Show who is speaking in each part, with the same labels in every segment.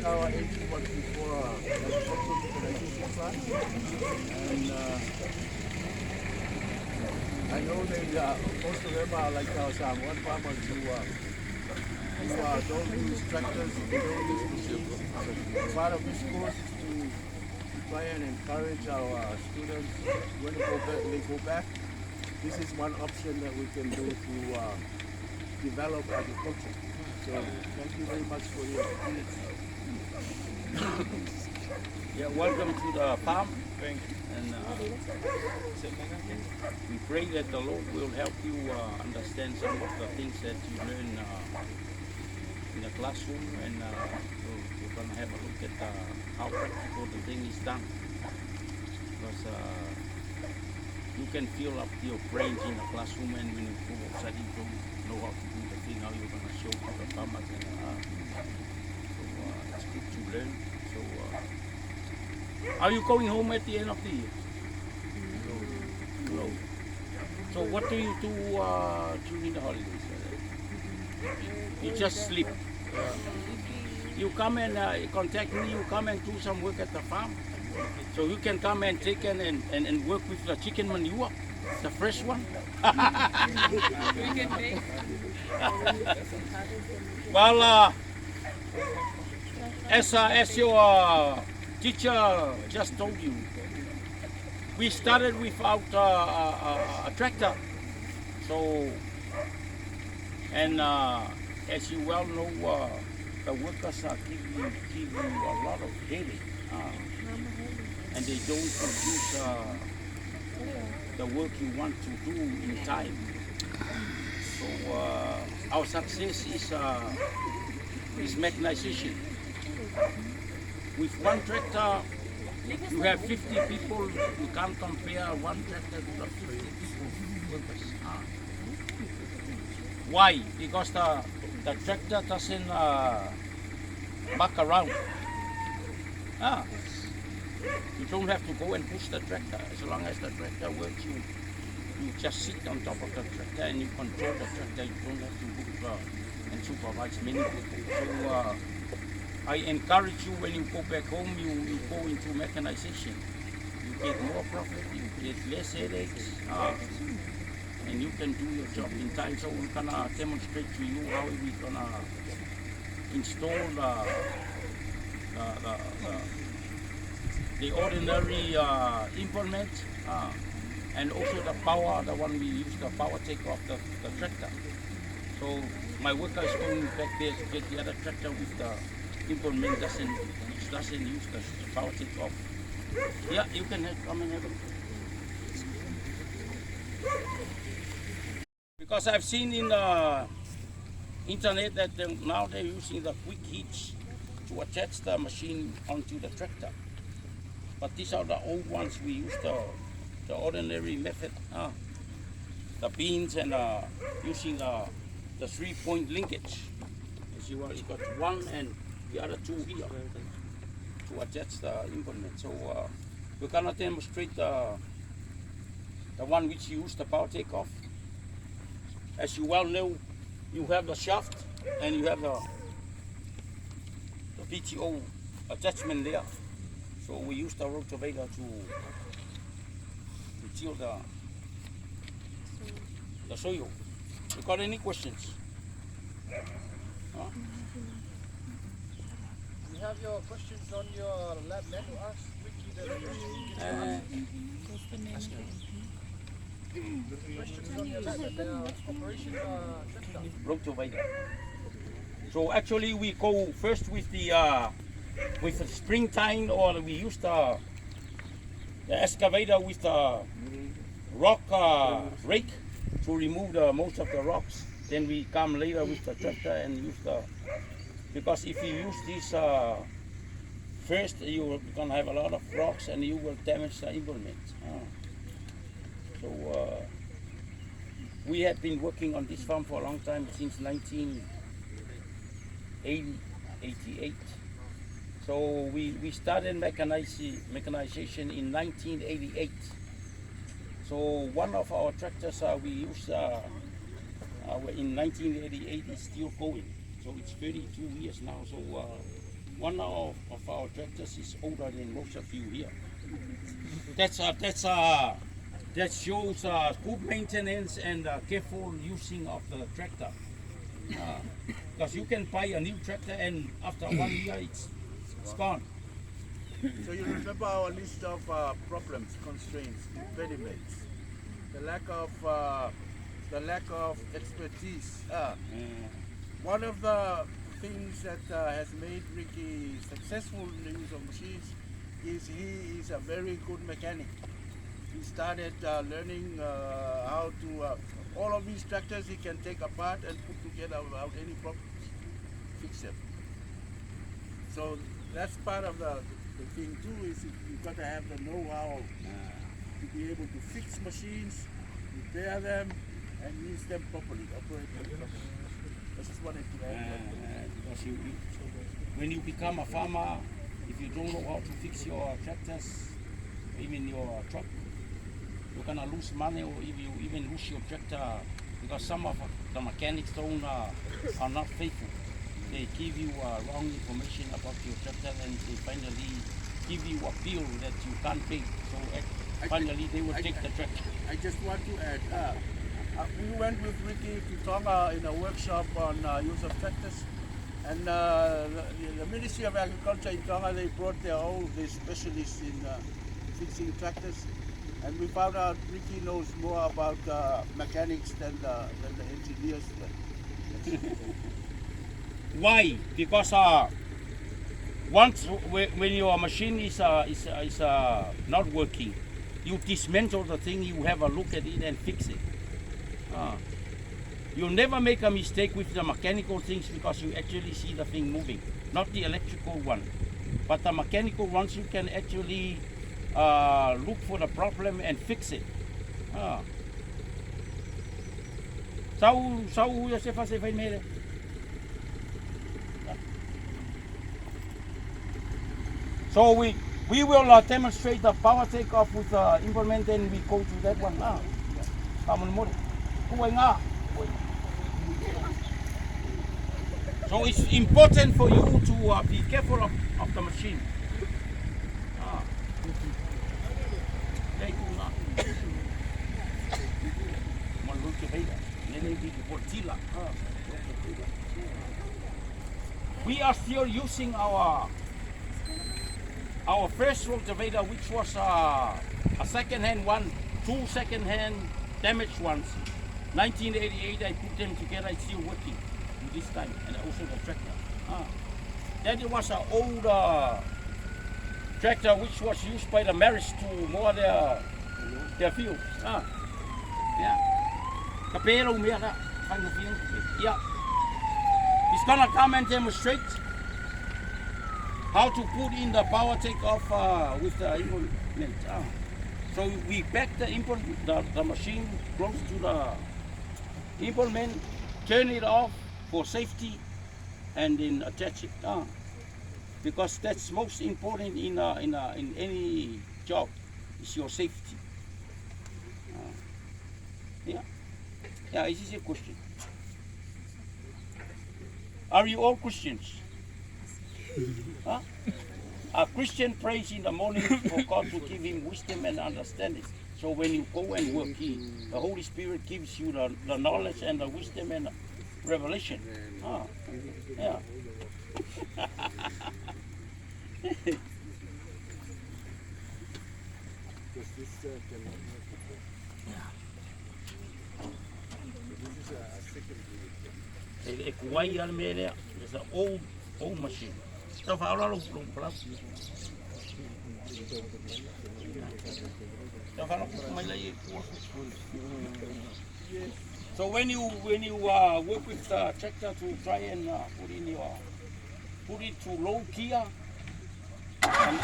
Speaker 1: like our AG134 agricultural mechanization plant, and I know they most of them are like our Samoan farmers who don't use tractors, they don't use machines. So part of this course is to try and encourage our students when they go back. This is one option that we can do to develop agriculture. So thank you very much for your opportunity.
Speaker 2: Yeah, welcome to the farm. And we pray that the Lord will help you understand some of the things that you learn in the classroom, and we're going to have a look at how practical the thing is done. Because you can fill up your brains in the classroom, and when you go outside you don't know how to do the thing, how you're going to show to the farmers. And, so it's good to learn. So are you going home at the end of the year? No. So what do you do during the holidays? You just sleep. You come and contact me, you come and do some work at the farm. So you can come and take and work with the chicken manure, the fresh one. Well, as your teacher just told you, we started without a tractor. So, and as you well know, the workers are giving you a lot of headache, and they don't produce the work you want to do in time. So our success is mechanization. With one tractor, you have 50 people. You can't compare one tractor to the 50 people workers. Why? Because the tractor doesn't muck around. You don't have to go and push the tractor. As long as the tractor works, you just sit on top of the tractor and you control the tractor. You don't have to move and supervise many people. So I encourage you, when you go back home, you go into mechanization. You get more profit, you get less headaches, and you can do your job in time. So we're gonna demonstrate to you how we're gonna install the ordinary implement, and also the power, the one we use, the power take off the tractor. So my worker is going back there to get the other tractor with the implement doesn't use the power take off. Yeah, you can come and have a look. Because I've seen in the internet that now they're using the quick hitch to attach the machine onto the tractor. But these are the old ones. We use the ordinary method, the beans, and using the 3-point linkage. As you well, you got one and the other two here to attach the implement. So we're gonna demonstrate the one which you use the power takeoff. As you well know, you have the shaft and you have the PTO attachment there. So we use the rotavator to till the soil. You got any questions?
Speaker 3: You have your questions on your lab menu. Ask Wiki the questions on your lab and the operation tractor.
Speaker 2: Rotavator. So actually we go first with the springtime, or we use the excavator with the rock rake to remove most of the rocks. Then we come later with the tractor and use because if you use this first, you're gonna have a lot of rocks and you will damage the implement. So we have been working on this farm for a long time, since 1988. So we started mechanization in 1988. So one of our tractors we used in 1988 is still going. So it's 32 years now. So one of our tractors is older than most of you here. That shows good maintenance and careful using of the tractor. Because you can buy a new tractor and after 1 year it's gone.
Speaker 1: So you remember our list of problems, constraints, impediments, the lack of expertise. One of the things that has made Ricky successful in the use of machines is he is a very good mechanic. He started learning how to, all of these tractors he can take apart and put together without any problems, fix them. So that's part of the thing too, is you've got to have the know-how to be able to fix machines, repair them, and use them properly, operate them properly. I just wanted to add
Speaker 2: because when you become a farmer, if you don't know how to fix your tractors, even your truck, you're gonna lose money, or if you even lose your tractor, because some of the mechanics are not faithful. They give you wrong information about your tractor, and they finally give you a bill that you can't pay. So finally they will take the tractor.
Speaker 1: I just want to add, we went with Ricky to Tonga in a workshop on use of tractors, and the Ministry of Agriculture in Tonga, they brought their specialists in fixing tractors, and we found out Ricky knows more about mechanics than the engineers.
Speaker 2: Why? Because once when your machine is not working, you dismantle the thing, you have a look at it and fix it. You never make a mistake with the mechanical things because you actually see the thing moving, not the electrical one. But the mechanical ones, you can actually look for the problem and fix it. So we will demonstrate the power takeoff with the implement, and we go to that one now. So it's important for you to be careful of the machine. We are still using our first rotavator, which was a second-hand one, 2 second-hand damaged ones. 1988, I put them together. It's still working this time, and also the tractor. Then it was an old tractor which was used by the marriage to mow their fields. Yeah. Yeah. He's gonna come and demonstrate how to put in the power takeoff with the implement. So we back the machine close to the implement, turn it off for safety, and then attach it. Because that's most important in any job, is your safety. Yeah, this is a question. Are you all Christians? A Christian prays in the morning for God to give him wisdom and understanding. So when you go and work, the Holy Spirit gives you the knowledge and the wisdom and the revelation. Yeah. It's an old machine. So when you work with the tractor to try and put it to low gear and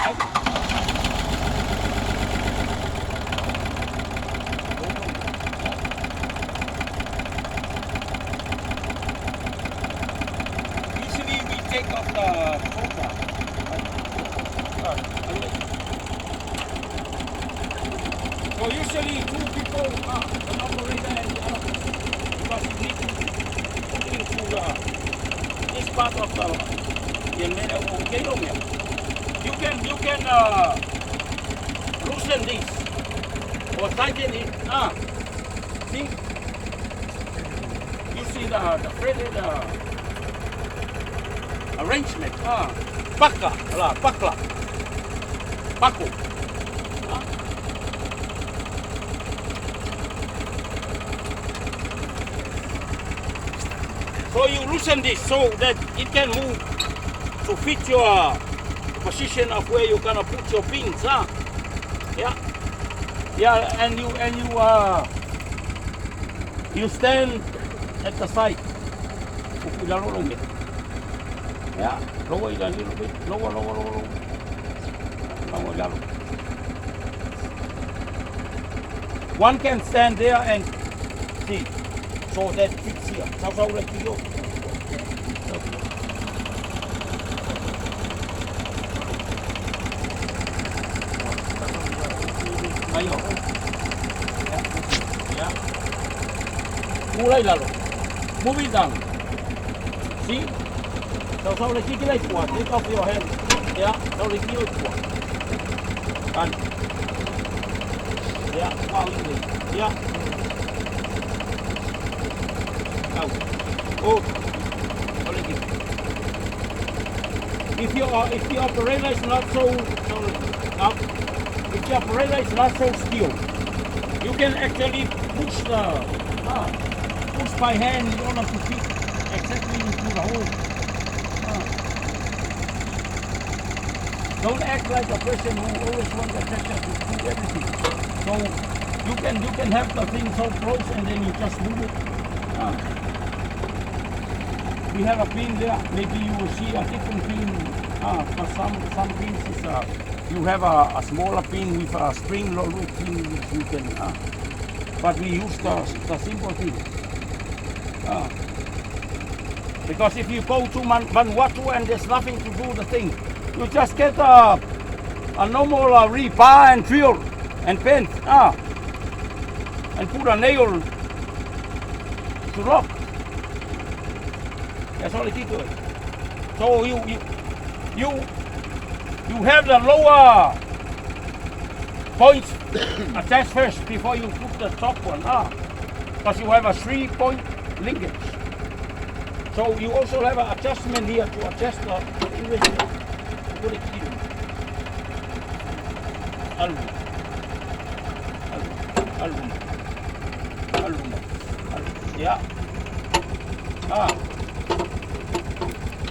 Speaker 2: usually we take off the filter. So usually 2 people, an operator and the other person, because you need to put into this part of the You can loosen this or tighten it. See? You see the threaded arrangement. Pakla. Paku. So you loosen this so that it can move to fit your position of where you're gonna put your pins. Yeah, and you stand at the side. Yeah, lower it a little bit. Lower. One can stand there and see. So that fits here. Sao like you go. Ayo. Ya. Mulai lalu. Move it down. See? Sao like you like one. Take off your hand. Ya. Sao like you like one. Kan. Ya. Mau ini. Ya. Oh, if the operator is not so if the operator is not so skilled, you can actually push by hand in order to fit exactly into the hole. Don't act like a person who always wants the tractor to do everything. So you can have the thing so close and then you just move it. We have a pin there. Maybe you will see a different pin. For some pins is you have a smaller pin with a spring loop pin which you can. But we use the simple pin. Because if you go to Vanuatu and there's nothing to do the thing, you just get a normal rebar and drill and pen. And put a nail to lock. That's all it is to it. So you have the lower points attached first before you put the top one. Because you have a 3-point linkage. So you also have an adjustment here to adjust the English. Put it here. Yeah.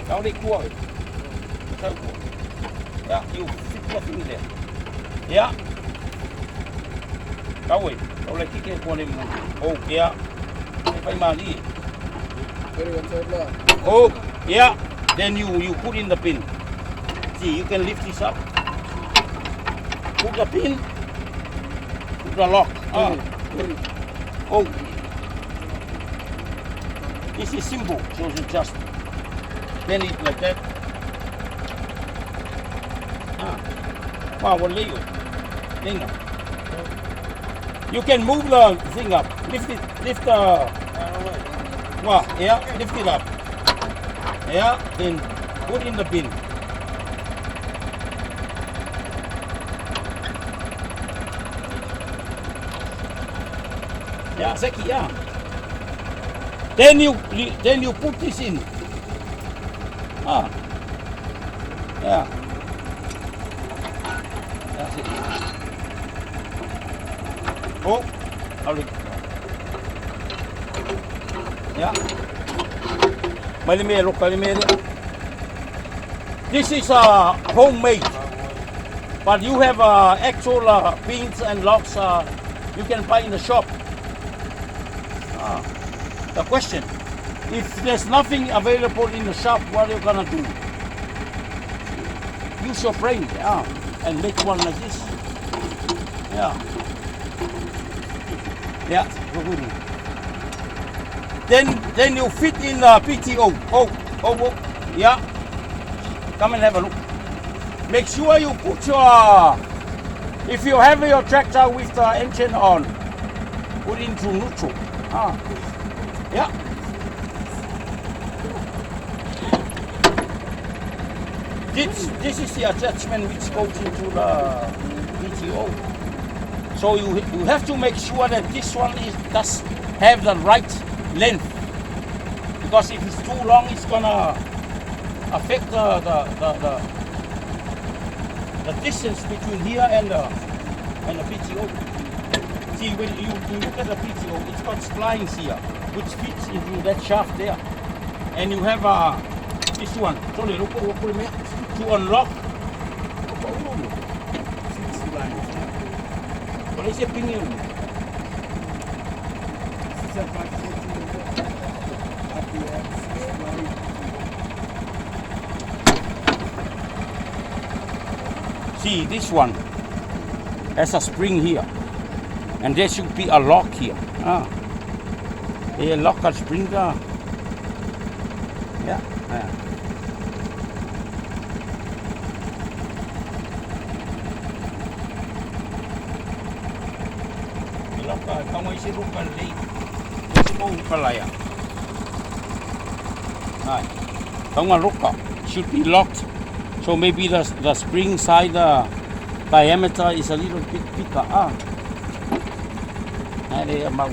Speaker 2: Now they go out. Yeah, you fit the thing there. Yeah. Go away. Don't let it go in. Oh, yeah. If I'm on here. Oh, yeah. Then you put in the pin. See, you can lift this up. Put the pin. Put the lock. Oh. This is simple, so you just bend it like that. Wow, what you? You can move the thing up. Lift the. Wow, yeah, lift it up. Yeah, then put in the pin. Yeah, Seki, yeah. Then you put this in. Yeah. That's it. Oh, yeah. This is homemade, but you have actual pins and locks you can buy in the shop. The question, if there's nothing available in the shop, what are you gonna do? Use your brain, and make one like this. Yeah, then you fit in the PTO. Oh, yeah. Come and have a look. Make sure you put your, if you have your tractor with the engine on, put into neutral. Yeah. This is the attachment which goes into the PTO. So you have to make sure that this one does have the right length, because if it's too long, it's gonna affect the distance between here and the PTO. See, when you look at the PTO, it's got splines here, which fits into that shaft there, and you have this one. Sorry, look to unlock. What is your opinion? See, this one has a spring here, and there should be a lock here. A lock and spring there. Yeah. Kamu isi rupa lei, semua rupa layak. Kamu rupa should be locked, so maybe the spring side diameter is a little bit bigger. Ada mau.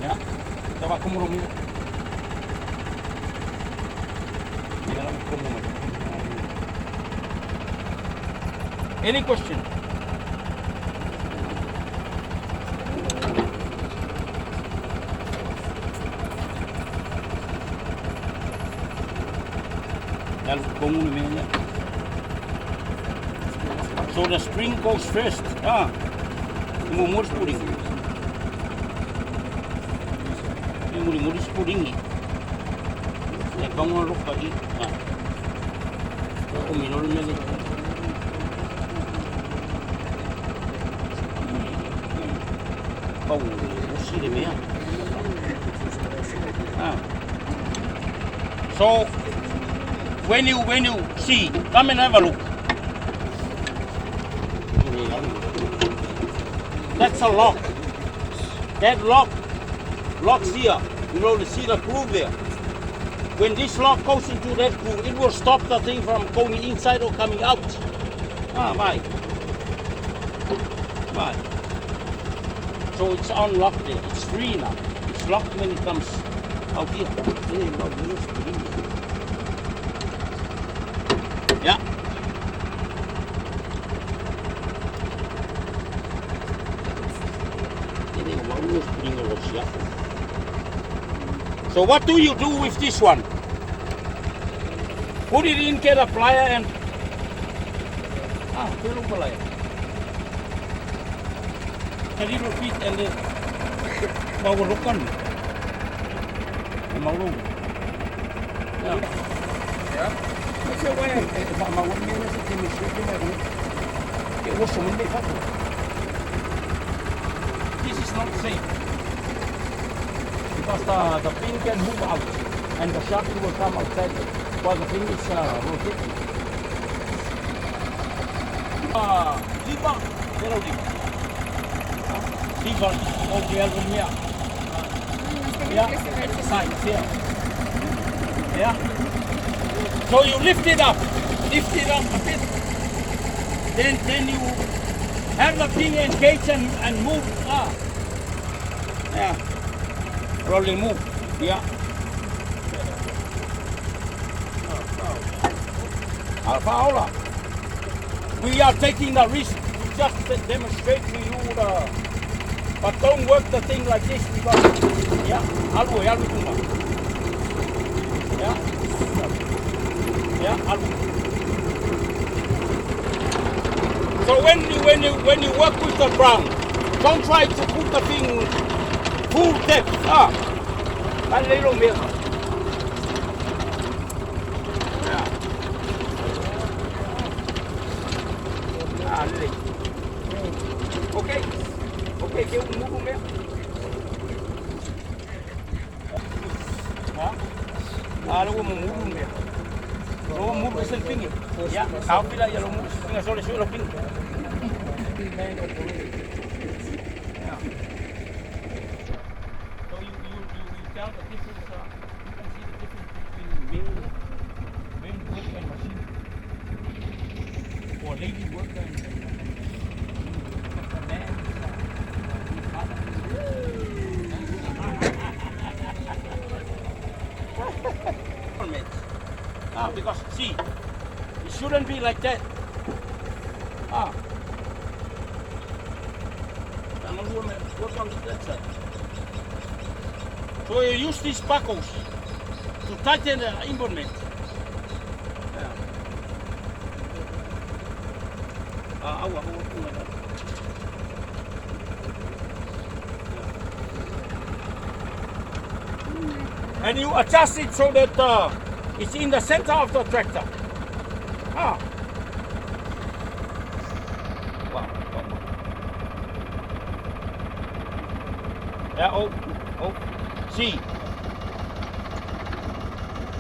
Speaker 2: Ya, coba kamu rumit. Any question? So the spring goes first. Mumur spring. Mumur spring. Kamu lupa ini. Kamu minum ini. Kamu mesti demi. So when you see, come and have a look. That's a lock. That locks here. You know, see the groove there. When this lock goes into that groove, it will stop the thing from going inside or coming out. Bye. So it's unlocked there. It's free now. It's locked when it comes out here. Yeah. So what do you do with this one? Put it in, get a plier and put a plier. A little bit and then power lock on. Yeah. That's the way this is not safe because the pin can move out and the shaft will come outside while the pin is rotating. Liba, zero liba. Liba, all the other here. Yeah, at the side here. Yeah. So you lift it up a bit. Then you have the pin engaged and move. Yeah. Rolling move. Yeah. Alpha Aula. We are taking the risk to just demonstrate to you but don't work the thing like this because yeah, algo. Yeah. So when you work with the ground, don't try to put the thing full depth. A little bit. Okay. Okay, move here. Luego move here. Luego move es el pin. Ya, ahora ya lo move. Venga, solo los pin. So you tell the difference. You can see the difference between main work and machine. lady worker and the man. Because see, it shouldn't be like that. I'm gonna work on that side. So you use these buckles to tighten the implement. And you adjust it so that it's in the center of the tractor. Wow. Yeah, see.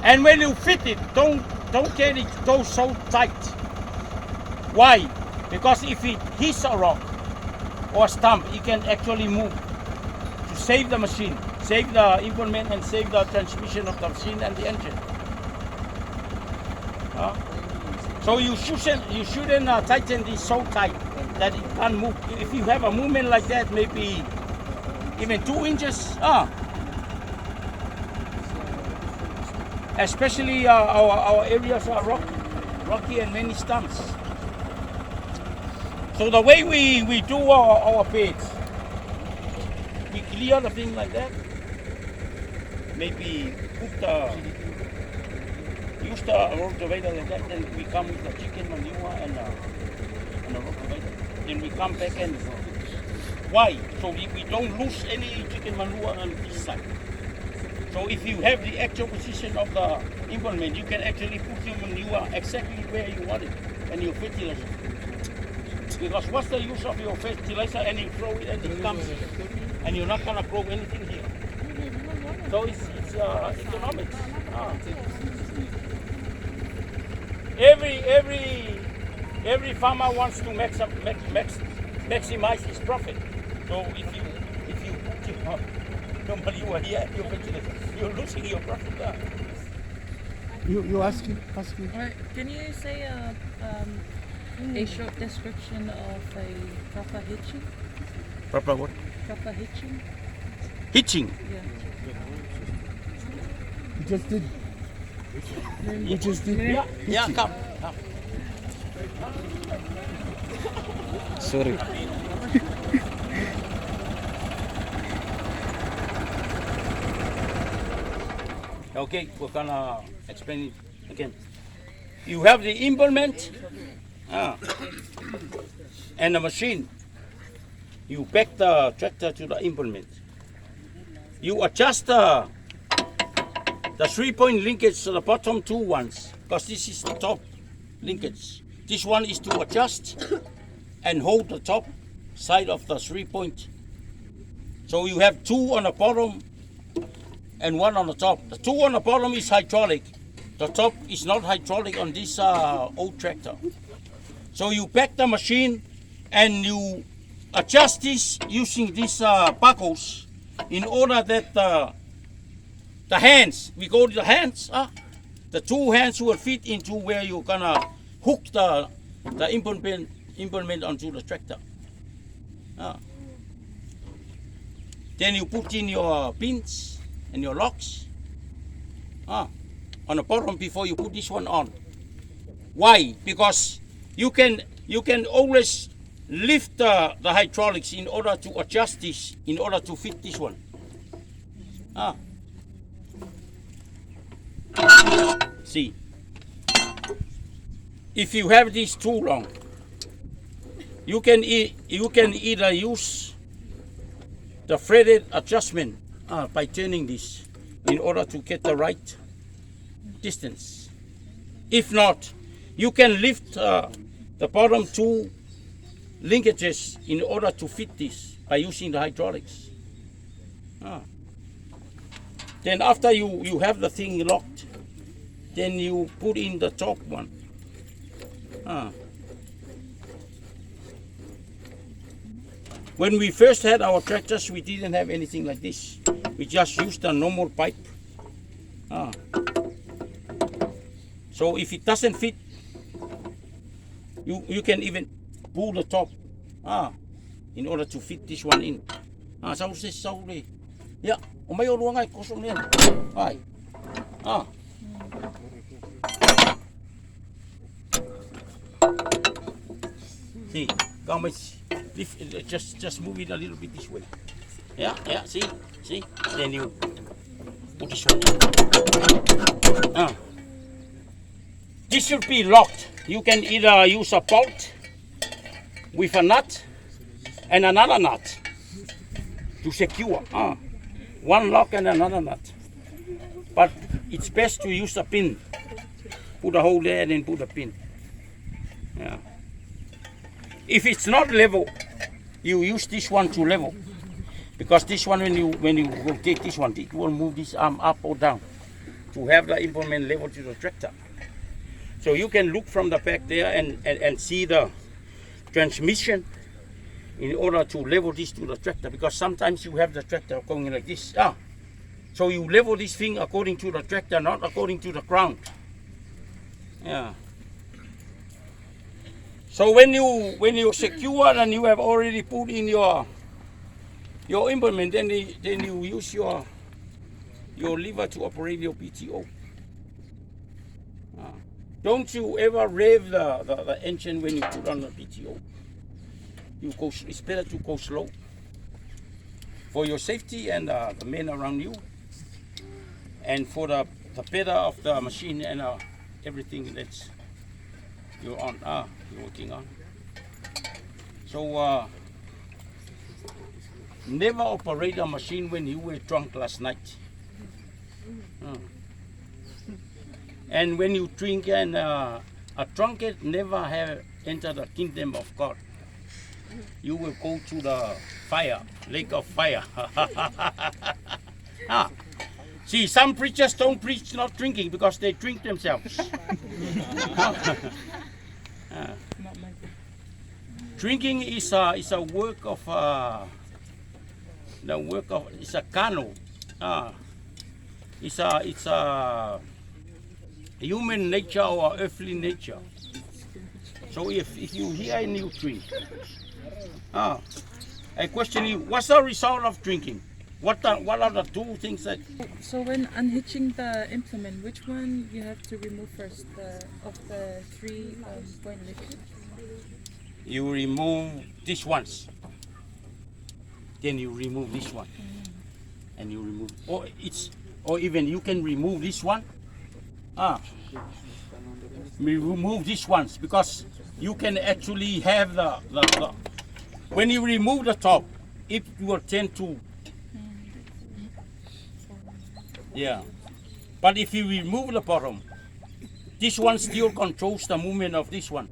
Speaker 2: And when you fit it, don't get it go so tight. Why? Because if it hits a rock or a stump, it can actually move to save the machine, save the implement, and save the transmission of the machine and the engine. So you shouldn't tighten this so tight that it can't move. If you have a movement like that, maybe even 2 inches. Especially our areas are rocky and many stumps. So the way we do our beds, we clear the thing like that. Maybe use the rotavator like that, then we come with the chicken manure and the rotavator. Then we come back and why? So we don't lose any chicken manure on this side. So if you have the actual position of the implement, you can actually put your manure exactly where you want it and your fertilizer. Because what's the use of your fertilizer and you throw it and it comes and you're not gonna grow anything here. So it's economics. Every farmer wants to maximize his profit. So if you put your manure here, your fertilizer, you're losing your profit.
Speaker 1: You asking?
Speaker 4: Alright, can you say a short description of a proper hitching?
Speaker 2: Proper what?
Speaker 4: Proper hitching?
Speaker 2: Hitching.
Speaker 4: Yeah.
Speaker 1: You just did. You just did.
Speaker 2: Yeah, come.
Speaker 1: Sorry.
Speaker 2: Okay, we're gonna explain it again. You have the implement and the machine. You back the tractor to the implement. You adjust the 3-point linkage to the bottom 2 ones, because this is the top linkage. This one is to adjust and hold the top side of the 3-point. So you have 2 on the bottom and 1 on the top. The 2 on the bottom is hydraulic. The top is not hydraulic on this old tractor. So you back the machine and you adjust this using these buckles in order that the hands, we go to the hands, the 2 hands will fit into where you're gonna hook the implement onto the tractor. Then you put in your pins and your locks on the bottom before you put this one on. Why? Because you can always lift the hydraulics in order to adjust this, in order to fit this one. See, if you have this too long, you can either use the threaded adjustment by turning this in order to get the right distance. If not, you can lift the bottom 2 linkages in order to fit this by using the hydraulics. Then after you have the thing locked, then you put in the top one. When we first had our tractors, we didn't have anything like this. We just used a normal pipe. So if it doesn't fit, You can even pull the top in order to fit this one in. Sau đi. Yeah, mấy ô luôn ngay có xuống lên. Right. See, come just move it a little bit this way. Yeah, see, then you put this one in. This should be locked. You can either use a bolt with a nut and another nut to secure. One lock and another nut. But it's best to use a pin. Put a hole there and then put a pin. Yeah. If it's not level, you use this one to level. Because this one, when you rotate this one, it will move this arm up or down to have the implement level to the tractor. So you can look from the back there and see the transmission in order to level this to the tractor, because sometimes you have the tractor going like this. So you level this thing according to the tractor, not according to the ground. Yeah. So when you secure and you have already put in your implement, then you use your lever to operate your PTO. Don't you ever rev the engine when you put on the PTO. It's better to go slow for your safety and the men around you, and for the better of the machine and everything that you're on. You're working on. So never operate a machine when you were drunk last night. And when you drink, and a drunkard never have entered the kingdom of God. You will go to the fire, lake of fire. See, some preachers don't preach not drinking because they drink themselves. Drinking is a work of it's a carnal. It's a human nature or earthly nature. So if you hear and you drink, I question you, what's the result of drinking? What are the two things that?
Speaker 4: So when unhitching the implement, which one you have to remove first? Of the 3-point lift?
Speaker 2: You remove this ones. Then you remove this one, and you remove, or even you can remove this one. Remove these ones, because you can actually have the when you remove the top, it will tend to, yeah. But if you remove the bottom, this one still controls the movement of this one,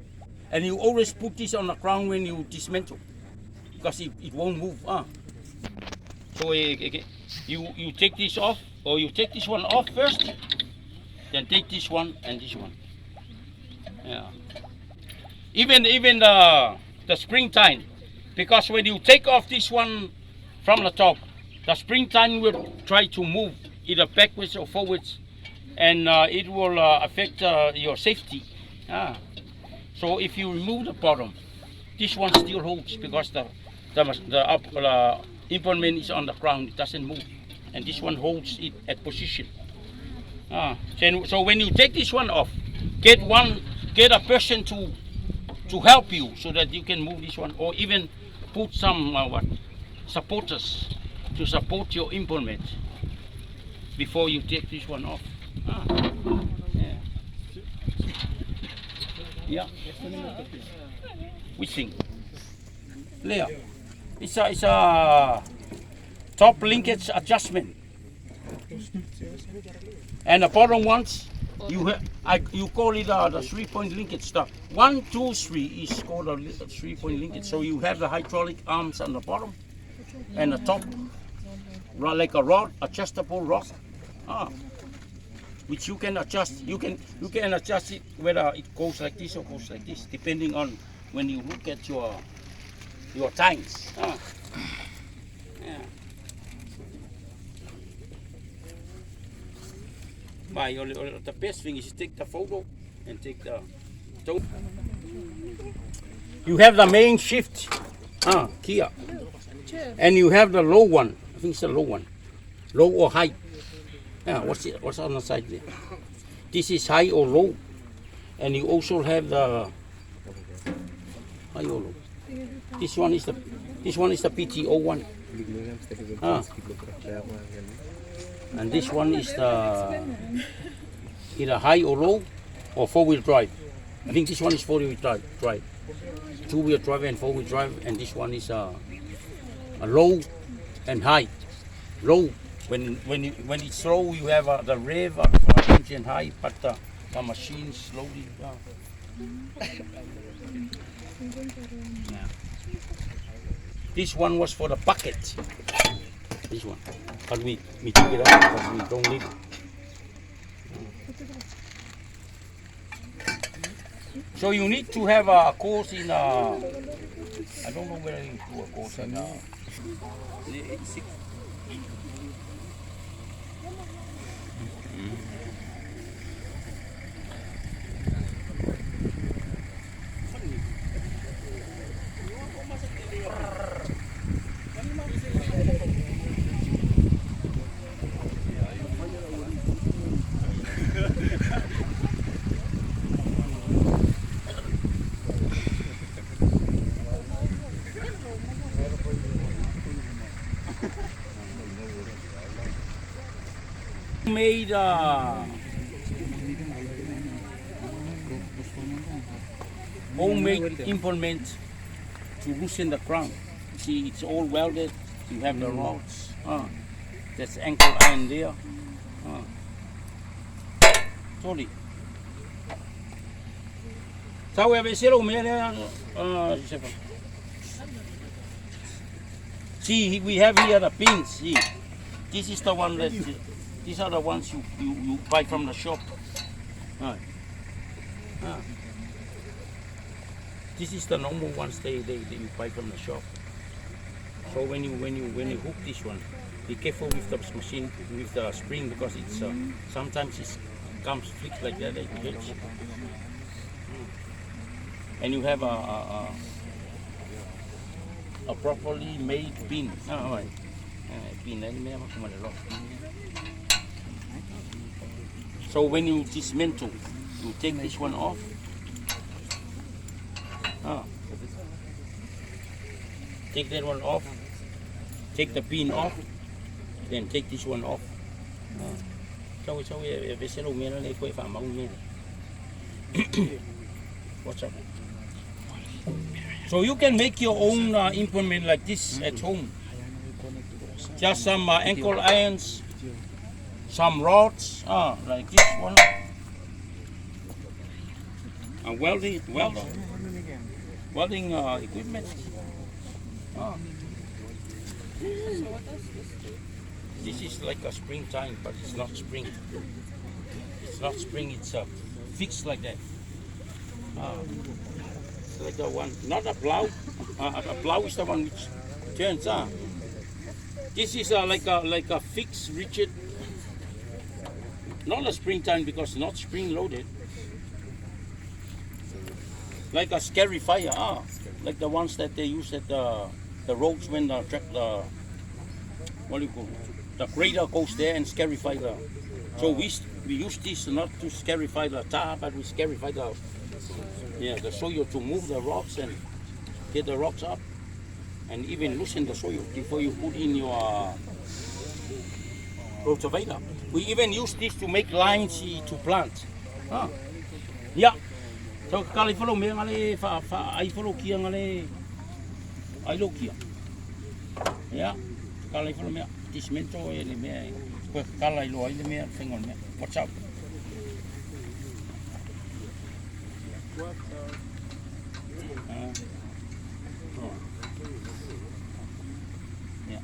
Speaker 2: and you always put this on the ground when you dismantle, because it won't move. So you take this off, or you take this one off first, then take this one and this one. Yeah. Even the springtime, because when you take off this one from the top, the springtime will try to move either backwards or forwards, and it will affect your safety. So if you remove the bottom, this one still holds, because the implement is on the ground, it doesn't move, and this one holds it at position. So when you take this one off, get a person to help you so that you can move this one, or even put some supporters to support your implement before you take this one off. Yeah. Which thing? Leo. It's a top linkage adjustment. And the bottom ones, you call it the 3-point linkage stuff. 1, 2, 3 is called a 3-point linkage. So you have the hydraulic arms on the bottom and the top, like a rod, adjustable rod, which you can adjust. You can adjust it whether it goes like this or goes like this, depending on when you look at your times. Yeah. But the best thing is to take the photo and take the So you have the main shift, here, and you have the low one. I think it's the low one, low or high. Yeah, what's on the side there? This is high or low, and you also have the high or low. This one is the PTO one. And this one is the either high or low or 4-wheel drive. I think this one is 4-wheel drive. 2-wheel drive and 4-wheel drive, and this one is a low and high. Low when it's low, you have the rev engine high, but the machine slowly. This one was for the bucket. This one, but we took it out because we don't need it. So you need to have a course in I don't know whether you do a course in made homemade implement to loosen the crown. See, it's all welded. You have the rods. That's ankle iron there. Sorry. So we have see, we have here the pins. See, this is the one that. These are the ones you buy from the shop. This is the normal ones they you buy from the shop. So when you hook this one, be careful with the machine, with the spring, because it's sometimes it comes fixed like that. And you have a properly made pin. So when you dismantle, you take this one off. Take that one off. Take the pin off. Then take this one off. What's up? So you can make your own implement like this at home. Just some ankle irons, some rods, like this one. Welding equipment. This is like a springtime, but it's not spring. It's not spring. It's fixed like that. It's like the one, not a plow. A plow is the one which turns. This is like a fixed, rigid. Not a springtime because it's not spring loaded. Like a scary fire, like the ones that they use at the roads when the what do you call it? The grader goes there and scary fire. So we use this not to scary fire the tar, but we scary fire the soil to move the rocks and get the rocks up, and even loosen the soil before you put in your cultivator. We even use this to make lines to plant. Yeah. So kali follow me ngale fa ai follow kia ngale ai lo kia. Yeah. Kali follow me dismento ele me ko kala i lo ai le me fengon me. What's up? Yeah.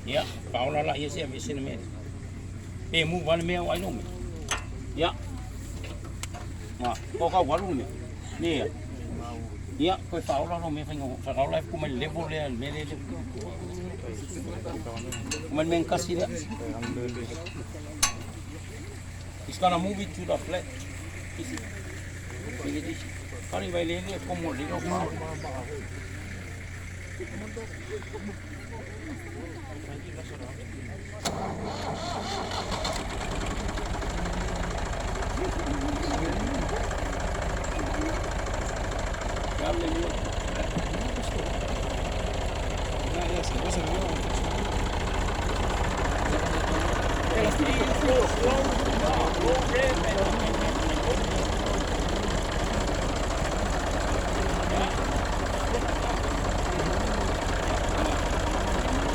Speaker 2: Yeah, Paula la yes ya mesin me. Mu wan me ai no me. Yeah. Ko ka walu me. Ni. Yeah, ko Paula no me fengon. Paula ku me level le me le. When men kasi dia, he's gonna move it to the flat. Easy. Kali vai lele como lilo.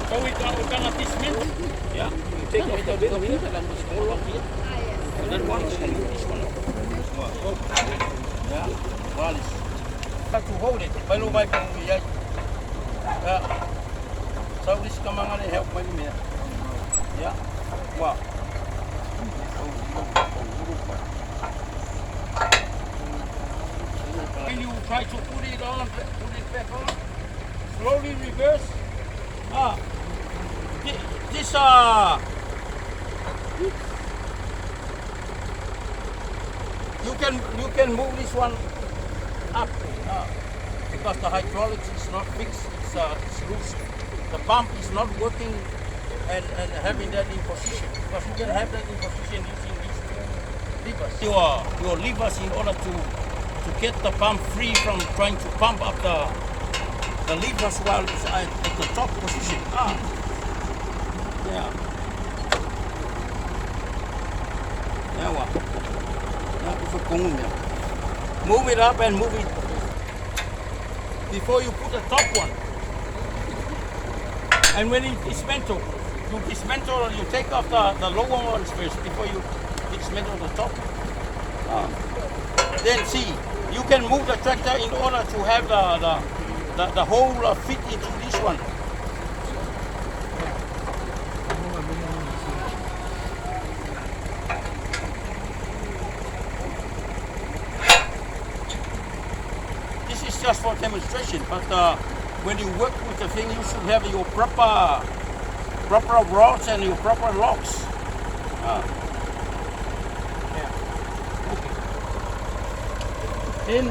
Speaker 2: So we're gonna dismantle. Yeah, you take off the big of here and the small lock here. And then one is going to move this one off. Yeah, well, it's have to hold it. By no by yeah. So this come on and help me. Yeah, wow. When you try to put it on, put it back on, slowly reverse. This you can move this one up because the hydraulics is not fixed. It's loose. The pump is not working and having that in position because you can have that in position using these two levers. Your levers in order to get the pump free from trying to pump up the levers while it's at the top position. Yeah. Move it up and move it before you put the top one. And when it dismantle, you take off the lower ones first before you dismantle the top. Then see, you can move the tractor in order to have the whole fit into this one. This is just for demonstration, but when you work with the thing, you should have your proper rods and your proper locks. Then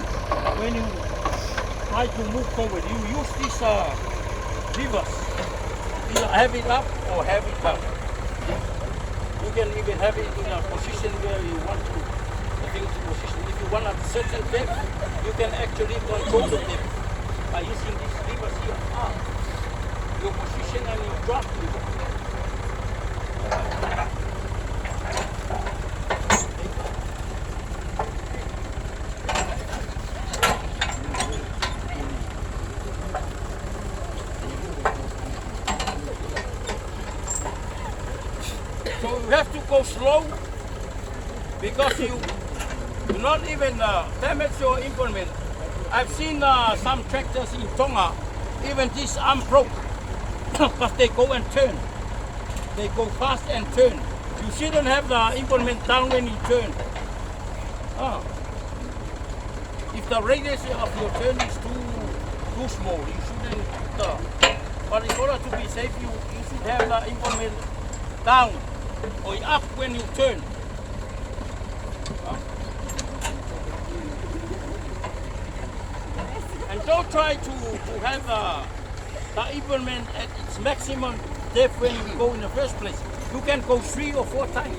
Speaker 2: when you try to move forward, you use these levers. Either have it up or have it down. You can even have it in a position where you want the thing to position. If you want a certain depth, you can actually control the depth by using these levers here. Your position and your drop lever. So you have to go slow because you do not even damage your implement. I've seen some tractors in Tonga, even this arm broke because they go and turn. They go fast and turn. You shouldn't have the implement down when you turn. If the radius of your turn is too small, you shouldn't. But in order to be safe, you should have the implement down or up when you turn. And don't try to have the implement at its maximum depth when you go in the first place. You can go 3 or 4 times.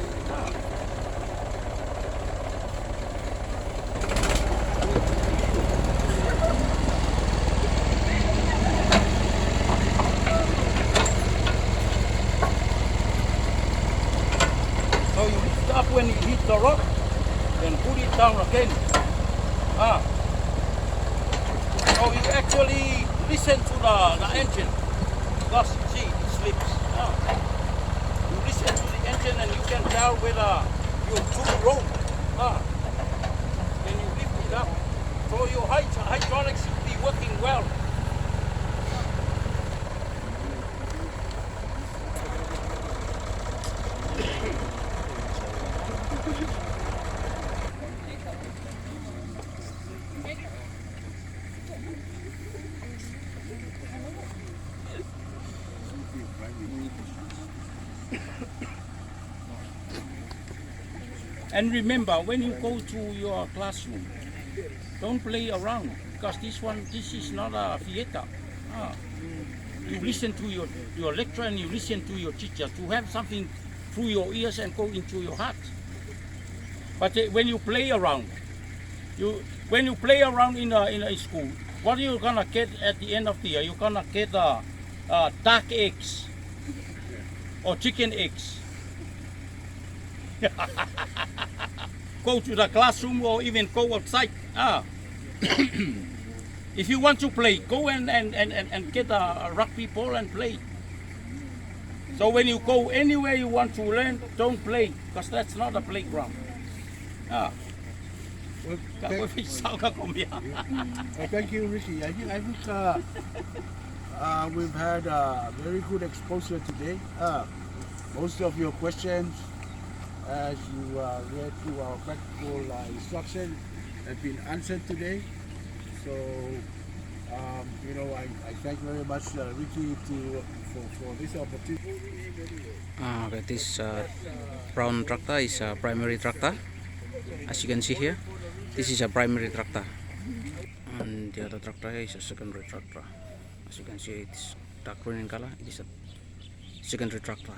Speaker 2: So you lift up when you hit the rock, then put it down again. So you actually listen to the engine, because see, it slips. You listen to the engine and you can tell whether you're too low. Then you lift it up. So your hydraulics should be working well. And remember, when you go to your classroom, don't play around, because this is not a theater. Ah. You listen to your lecturer and you listen to your teacher to have something through your ears and go into your heart. But when you play around, when you play around in a school, what are you gonna get at the end of the year? You're gonna get duck eggs or chicken eggs. Go to the classroom or even go outside. If you want to play, go and get a rugby ball and play. So when you go anywhere you want to learn, don't play, because that's not a playground.
Speaker 1: Well, thank you, Ricky. I think we've had very good exposure today. Most of your questions, as you read through our practical instruction, have been answered today. So, I thank very much Ricky for this opportunity.
Speaker 5: Okay, this brown tractor is a primary tractor. As you can see here, this is a primary tractor, and the other tractor is a secondary tractor. As you can see, it's dark green in color. It is a secondary tractor.